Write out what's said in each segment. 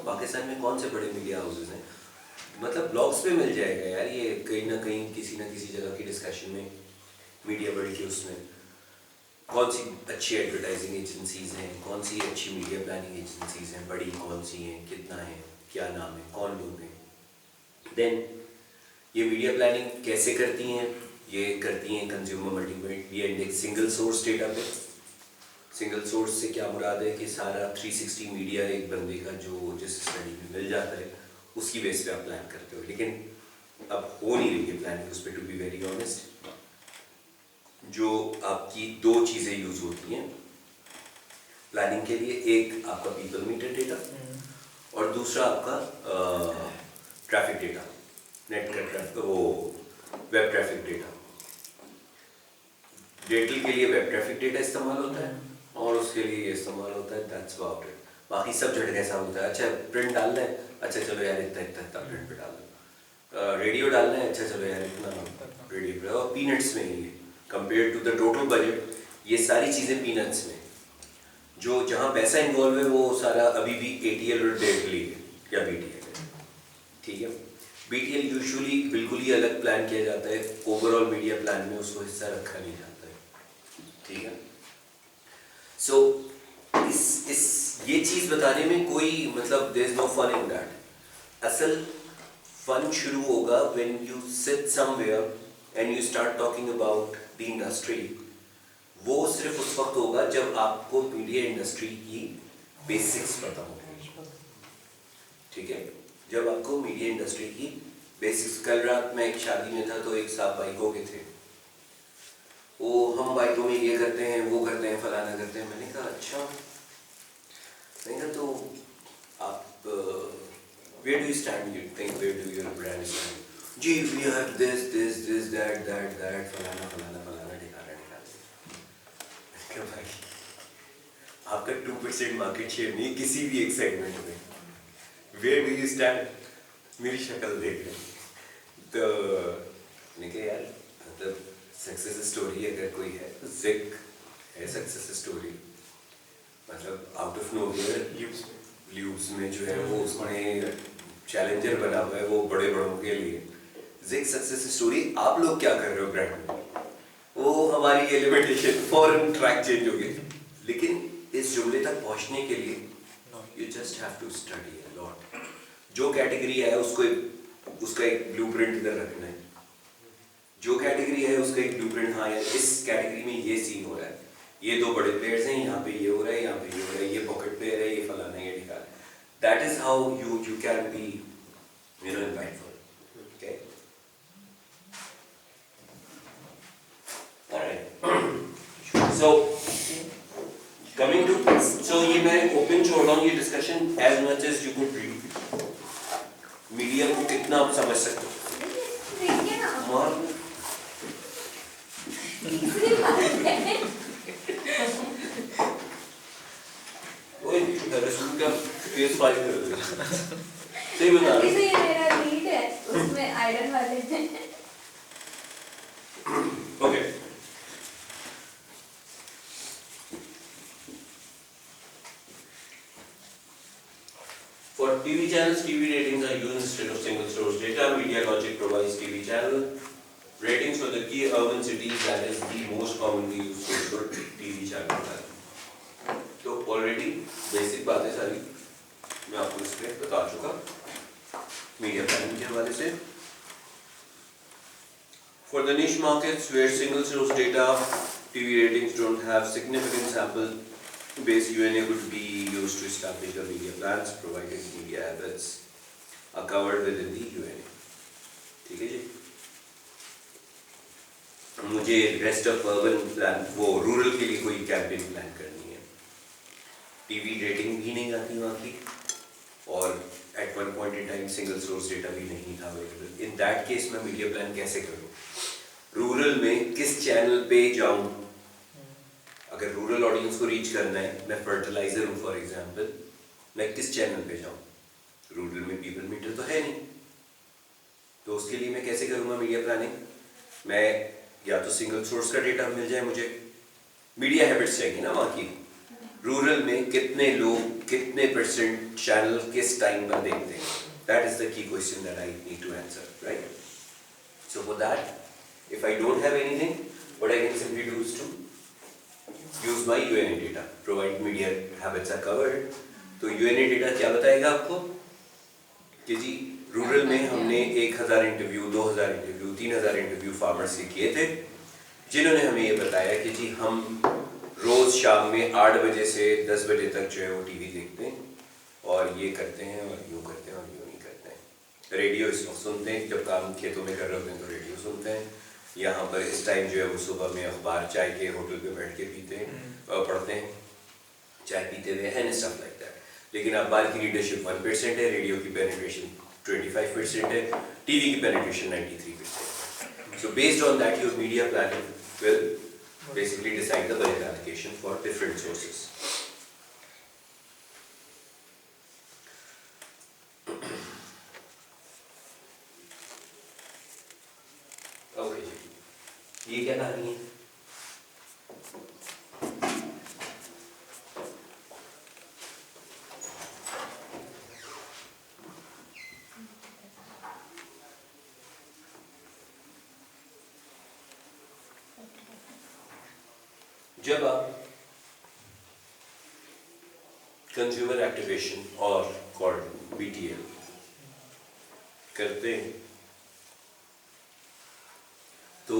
पाकिस्तान में कौन से बड़े मीडिया हाउसेज हैं, मतलब ब्लॉग्स पे मिल जाएगा यार ये, कहीं ना कहीं किसी ना किसी जगह की डिस्कशन में मीडिया बड़ी के उसमें कौन सी अच्छी एडवर्टाइजिंग एजेंसीज हैं, कौन सी अच्छी मीडिया प्लानिंग एजेंसीज हैं, बड़ी कौन सी हैं, कितना है, क्या नाम है, कौन लोग हैं। देन ये मीडिया प्लानिंग कैसे करती हैं, ये करती हैं consumer multimedia index single source data पे। सिंगल सोर्स से क्या मुराद है कि सारा 360 मीडिया एक बंदे का जो जिस स्टडी में मिल जाता है उसकी बेस पे आप प्लान करते हो, लेकिन अब हो नहीं रही है प्लानिंग उस पर, टू बी वेरी ऑनेस्ट। जो आपकी दो चीज़ें यूज होती हैं प्लानिंग के लिए, एक आपका पीपल मीटर डेटा और दूसरा आपका ट्रैफिक डेटा, नेट का ट्रैफिक, वो वेब ट्रैफिक डेटा। डेटल के लिए वेब ट्रैफिक डेटा इस्तेमाल होता है और उसके लिए ये इस्तेमाल होता है, दैट्स अबाउट इट। बाकी सब जगह ऐसा होता है, अच्छा प्रिंट डालना है, अच्छा चलो यार इतना इतना इतना प्रिंट पे डाल दो, रेडियो डालना है, अच्छा चलो यार इतना रेडियो पे, और पीनट्स में ही है compare to the total budget. ये सारी चीज़ें पीनट्स में, जो जहाँ पैसा इन्वॉल्व है वो सारा अभी भी ATL और डेटल है या BTL है, ठीक है। BTL यूजुअली बिल्कुल ही अलग प्लान किया जाता है, ओवरऑल मीडिया प्लान में उसको हिस्सा रखा नहीं जाता है, ठीक है। सो इस ये चीज़ बताने में कोई मतलब there is no fun in that. असल फन शुरू होगा when you sit somewhere and you start talking about the industry. वो सिर्फ उस वक्त होगा जब आपको मीडिया इंडस्ट्री की बेसिक्स पता होंगे, ठीक है। जब आपको मीडिया इंडस्ट्री की बेसिक्स, कल रात मैं एक शादी में था तो एक साहब बाइकों के थे, वो हम बाइकों में ये करते हैं वो करते हैं फलाना करते हैं। मैंने कहा अच्छा, मैंने कहा तो आप where do you stand, you think where do your brand stand? जी we have this this this that that that फलाना फलाना फलाना ठिकाना ठिकाना। क्या भाई, आपका 2% मार्केट शेयर नहीं किसी भी एक सेगमेंट में, वेयर डू यू स्टैंड? मेरी शक्ल देख रहे तो मैंने कहा यार मतलब सक्सेस स्टोरी अगर कोई है तो ज़िक है सक्सेस स्टोरी, मतलब आउट ऑफ नोवेयर ल्यूब्स में जो है वो उसमें चैलेंजर बना हुआ है वो बड़े बड़ों के लिए। ज़िक सक्सेस स्टोरी, आप लोग क्या कर रहे हो ब्रांड में, वो हमारी ये लिमिटेशन, फॉरन ट्रैक चेंज हो गई। लेकिन इस जुमले तक पहुंचने के लिए you just have to study a lot. जो कैटेगरी है उसका एक ब्लूप्रिंट इधर रखना है, जो कैटेगरी है उसका एक ब्लूप्रिंट, हाँ यार इस कैटेगरी में ये सीन हो रहा है, ये दो बड़े प्लेयर्स हैं, यहाँ पे ये हो रहा है, यहाँ पे ये हो रहा है, ये पॉकेट प्लेयर है, ये फलाना ये ठिकाना। That is how you can be you know impactful, okay. Alright, so coming to, so ये मैं ओपन छोड़ रहा हूँ ये discussion, as much as you could read. Media को कितना आप समझ सकते हो, और रसूल का फेस फाइल कर सही बता रहा हूँ। ये मेरा लीड है उसमें आयरन वाले हैं। Okay, for TV channels, TV ratings are used instead of single source data. Media Logic provides TV channel ratings for the key urban cities, that is the most commonly used source for TV channel. तो already basic बातें सारी मैं आपको इस पे बता चुका media planning के हवाले से। For the niche markets where single source data TV ratings don't have significant sample base, UNA could be used to establish the media plans provided media habits are covered within the UNA. ठीक है जी। मुझे rest of urban plan, वो rural के लिए कोई campaign plan करनी है, TV rating भी नहीं आती वहाँ की, और at one point in time single source data भी नहीं था अवेलेबल। इन दैट केस मैं मीडिया प्लान कैसे करूँ? रूरल में किस चैनल पे जाऊँ? अगर रूरल ऑडियंस को रीच करना है, मैं फर्टिलाइजर हूँ फॉर एग्जांपल, मैं किस चैनल पे जाऊँ? रूरल में पीपल मीटर तो है नहीं, तो उसके लिए मैं कैसे करूँगा मीडिया प्लानिंग? मैं या तो सिंगल सोर्स का डेटा मिल जाए, मुझे मीडिया हैबिट्स चाहिए ना वहाँ की, रूरल में कितने लोग कितने परसेंट चैनल किस टाइम पर देखते हैं, that is the key question that I need to answer, right? So for that if I don't have anything, what I can simply do is to use my UNA data, provide media habits are covered. तो UNA data क्या बताएगा आपको कि जी rural में हमने 1000 interview, 2000 interview, 3000 interview farmers के किए थे, जिन्होंने हमें ये बताया कि जी हम रोज शाम में 8 बजे से 10 बजे तक जो है वो टीवी देखते हैं और ये करते हैं और यूँ करते हैं और यूँ नहीं करते हैं। रेडियो इस वक्त सुनते हैं, जब काम खेतों में कर रहे होते हैं तो रेडियो सुनते हैं। यहाँ पर इस टाइम जो है वो सुबह में अखबार चाय के होटल पे बैठ के पीते हैं, पढ़ते हैं, चाय पीते हुए एंड स्टफ लाइक दैट। लेकिन अखबार की रीडरशिप 1% है, रेडियो की पेनिट्रेशन 25% है, टीवी की penetration 93%। So based on that your media planning will basically decide the budget allocation for different sources. Okay, ये क्या कहानी है? जब आप कंज्यूमर एक्टिवेशन और कॉल्ड BTL करते हैं तो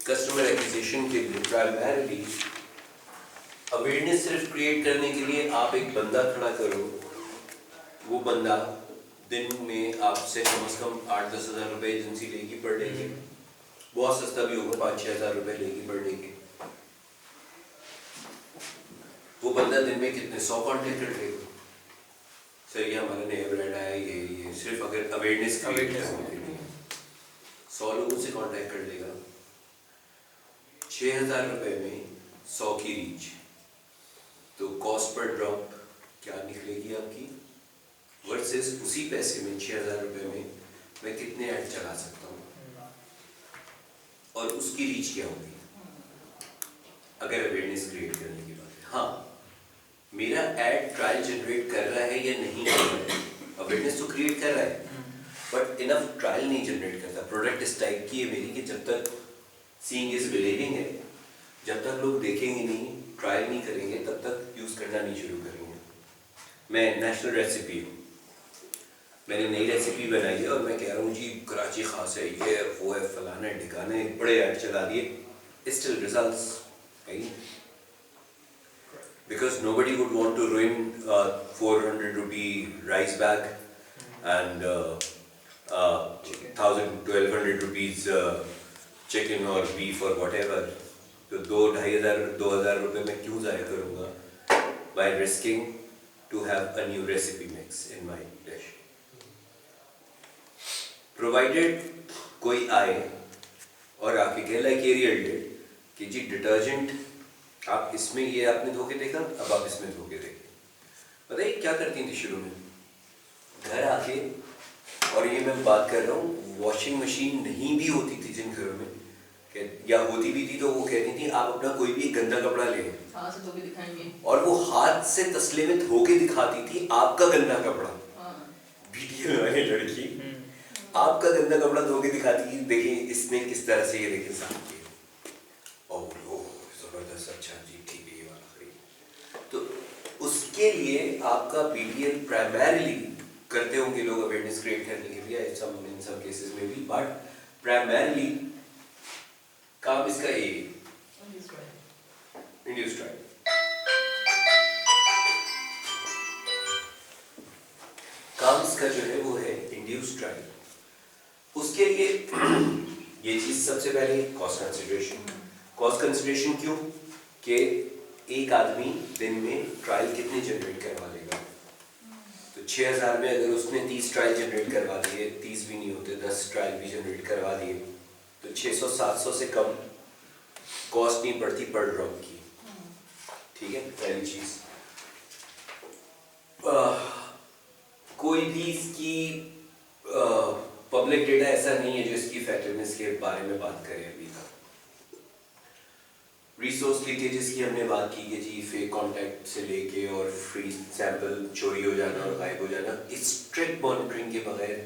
कस्टमर एक्विजिशन के लिए प्राइमरीली अवेयरनेस सिर्फ क्रिएट करने के लिए आप एक बंदा खड़ा करो, वो बंदा दिन में आपसे कम से कम 8-10 हज़ार रुपये एजेंसी लेगी पर डे के, बहुत सस्ता भी होगा 5-6 हज़ार रुपये लेगी पर डे के। वो बंदा दिन में कितने 100 कॉन्टेक्ट कर लेगा, सर ये हमारा नया ब्रांड आया, ये सिर्फ अगर अवेयरनेस क्रिएट करने के लिए 100 लोगों से कांटेक्ट कर लेगा। 6,000 रुपये में 100 की रीच, तो कॉस्ट पर ड्रॉप क्या निकलेगी आपकी, वर्सेस उसी पैसे में 6,000 रुपये में मैं कितने ऐड चला सकता हूँ और उसकी रीच क्या होगी अगर अवेयरनेस क्रिएट करने की बात है। हाँ, मेरा ऐड ट्रायल जनरेट कर रहा है या नहीं कर रहा है, अवेयरनेस तो क्रिएट कर रहा है बट इनफ ट्रायल नहीं जनरेट करता। प्रोडक्ट इस टाइप की है मेरी कि जब तक सीइंग इज बिलीविंग है, जब तक लोग देखेंगे नहीं, ट्रायल नहीं करेंगे, तब तक यूज़ करना नहीं शुरू करेंगे। मैं नेशनल रेसिपी हूँ, मैंने नई रेसिपी बनाई है और मैं कह रहा हूँ जी कराची खास है, ये है वो है फलाना है ढिकाना है, बड़े ऐड चला दिए, स्टिल रिजल्ट्स नहीं, because nobody would want to ruin 400 rupee rice bag and 1,000-1,200 rupees chicken or beef or whatever. तो 2,500-2,000 रुपये में क्यों ज़ाया करूँगा by risking to have a new recipe mix in my dish. Provided कोई आए और आके कहे like Ariel did कि जी डिटर्जेंट आप इसमें ये आपने धोके देखा, अब आप इसमें धोके देखिए। पता है क्या करती थी शुरू में, घर आके, और ये मैं बात कर रहा हूँ वॉशिंग मशीन नहीं भी होती थी जिन घरों में, या होती भी थी तो वो कहती थी आप अपना कोई भी गंदा कपड़ा ले हाथ से धो के दिखाएंगे, और वो हाथ से तसले में धो के दिखाती थी आपका गंदा कपड़ा। BTL वाली लड़की आपका गंदा कपड़ा धो के दिखाती थी, देखिए इसमें किस तरह से ये देखिए साफ किया, जबरदस्त, अच्छा जी ठीक है ये वाला खरीद। तो उसके लिए आपका BTL प्राइमरीली करते होंगे लोग अवेयरनेस क्रिएट करने के लिए, इन सम केसेस में भी, बट प्राइमरीली काम इसका ये इंड्यूस ट्रायल। काम इसका जो है वो है इंड्यूस ट्रायल। उसके लिए ये चीज सबसे पहले कॉस्ट कंसिडरेशन। कॉस्ट कंसिडरेशन क्यों कि एक आदमी दिन में ट्रायल कितने जनरेट करवा लेगा, तो 6,000 में अगर उसने 30 ट्रायल जनरेट करवा दिए, 30 भी नहीं होते 10 ट्रायल भी जनरेट करवा दिए, तो 600-700 से कम कॉस्ट नहीं पड़ती पर ड्रॉप की। ठीक है, पहली चीज। कोई भी इसकी पब्लिक डेटा ऐसा नहीं है जो इसकी इफेक्टिवनेस के बारे में बात करे अभी तक। रिसोर्स लीकेजेस की हमने बात की कि जी फेक कांटेक्ट से लेके और फ्री सैंपल चोरी हो जाना और गायब हो जाना, इस स्ट्रिक्ट मॉनिटरिंग के बगैर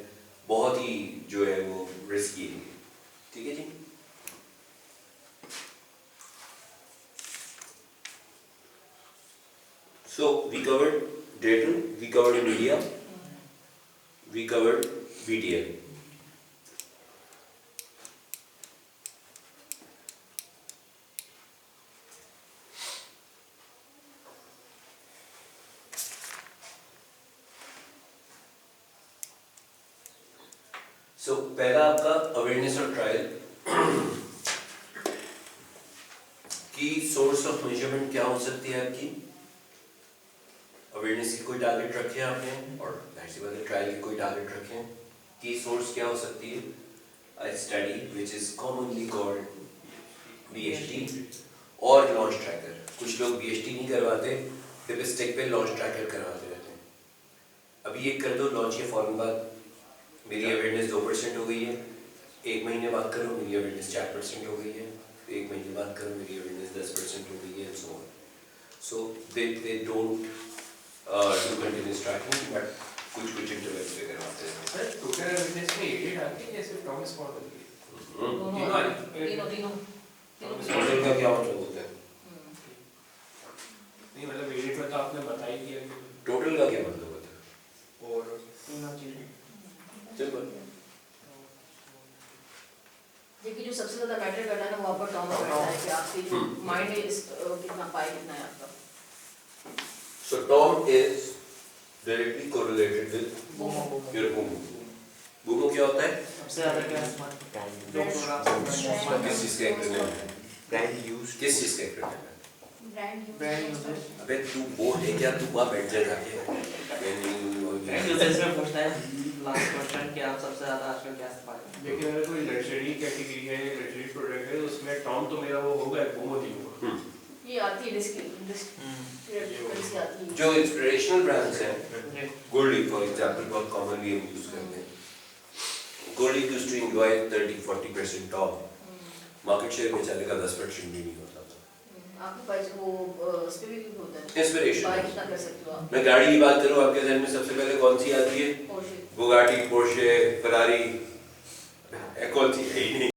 बहुत ही जो है वो रिस्की है। ठीक है जी। So we covered data, we covered media, we covered BTL. So पहला आपका अवेयरनेस और ट्रायल की सोर्स ऑफ मेजरमेंट क्या हो सकती है आपकी? अवेयरनेस की कोई टारगेट रखे हैं आपने और जाहिर सी बात है ट्रायल की कोई टारगेट रखे हैं। की सोर्स क्या हो सकती है? A study which is commonly called BHT और लॉन्च ट्रैकर। कुछ लोग BHT नहीं करवाते, डिपिस्टिक पे लॉन्च ट्रैकर करवाते रहते हैं। अभी ये कर दो लॉन्च के फौरन बाद मेरी अवेयरनेस 2% हो गई है, एक महीने बाद करो मेरी अवेयरनेस 4% हो गई है, एक महीने बाद करो मेरी अवेयरनेस 10% हो गई है, and so on. So they don't do continuous tracking, but कुछ इंटरवल पे करवाते हैं। सर टोटल अवेयरनेस में 88 आती है जैसे टॉमस स्पॉट होती है। तीनों टोटल का क्या मतलब होता है? नहीं मतलब 88 में तो आपने बता ही दिया कि टोटल का क्या मतलब होता है? और तीनों चीजें सिंपल। देखिए जो सबसे ज्यादा मैटर करता है ना वो आपका टर्म करता है कि आपकी जो माइंड इस कितना पाई कितना है आपका। So Tom is directly correlated with your Bumu. Bumu क्या होता है? सबसे ज्यादा क्या किस चीज का एक्रोनिम है? ब्रांड यूज किस चीज का एक्रोनिम है? ब्रांड अबे तू बोल है क्या? तू वहाँ बैठ जा जाके। ब्रांड यूजेस में पूछता है लास्ट क्वेश्चन कि आप सबसे ज्यादा आजकल क्या इस्तेमाल करते हैं? लेकिन अगर कोई लग्जरी कैटेगरी है लग्जरी प्रोडक्ट है उसमें टॉम तो मेरा वो होगा बूमो नहीं होगा। ये आती है डिस्क आती है। जो इंस्पिरेशनल ब्रांड्स हैं, जी। गोल्ड लीफ फॉर एग्जांपल बहुत कॉमनली हम यूज करते हैं। Gold leaf used to enjoy 30-40% top. Market share में चलेगा 10% भी नहीं होता था। आपके पास वो स्पेसिफिक होता है। इंस्पिरेशन। बाय कितना कर सकते हो आप? मैं गाड़ी की बात करूं आपके जहन में सबसे पहले कौन सी आती है? पोर्शे। बुगाटी, पोर्शे, फरारी, कौन सी है ही नहीं।